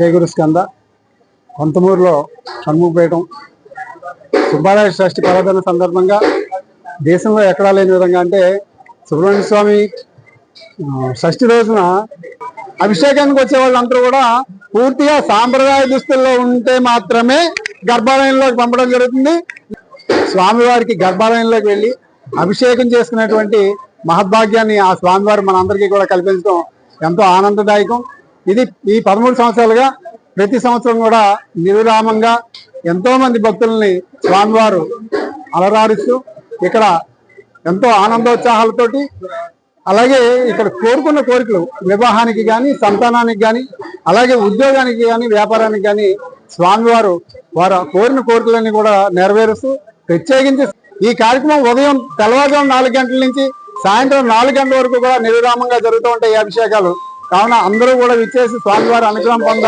చేగురు స్కంద కొంతమూరులో షణ్ముఖపీఠం సుబ్బారాయ షష్ఠి పర్వదిన సందర్భంగా దేశంలో ఎక్కడా లేని విధంగా అంటే సుబ్రహ్మణ్య స్వామి షష్ఠి రోజున అభిషేకానికి వచ్చే వాళ్ళందరూ కూడా పూర్తిగా సాంప్రదాయ దుస్తుల్లో ఉంటే మాత్రమే గర్భాలయంలోకి పంపడం జరుగుతుంది. స్వామివారికి గర్భాలయంలోకి వెళ్ళి అభిషేకం చేసుకునేటువంటి మహద్భాగ్యాన్ని ఆ స్వామివారు మనందరికీ కూడా కల్పించడం ఎంతో ఆనందదాయకం. ఇది ఈ 13 సంవత్సరాలుగా ప్రతి సంవత్సరం కూడా నిర్విరామంగా ఎంతో మంది భక్తుల్ని స్వామివారు అలరారుస్తూ ఇక్కడ ఎంతో ఆనందోత్సాహాలతోటి, అలాగే ఇక్కడ కోరుకున్న కోరికలు వివాహానికి కానీ, సంతానానికి కానీ, అలాగే ఉద్యోగానికి కానీ, వ్యాపారానికి కానీ స్వామివారు వారు కోరిన కోరికలన్నీ కూడా నెరవేరుస్తూ ప్రత్యేకించి ఈ కార్యక్రమం ఉదయం తెల్లవారుజాము 4 గంటల నుంచి సాయంత్రం 4 గంటల వరకు కూడా నిర్విరామంగా జరుగుతూ ఉంటాయి ఈ అభిషేకాలు. కావున అందరూ కూడా విచ్చేసి స్వామివారి అనుగ్రహం పొందాలి.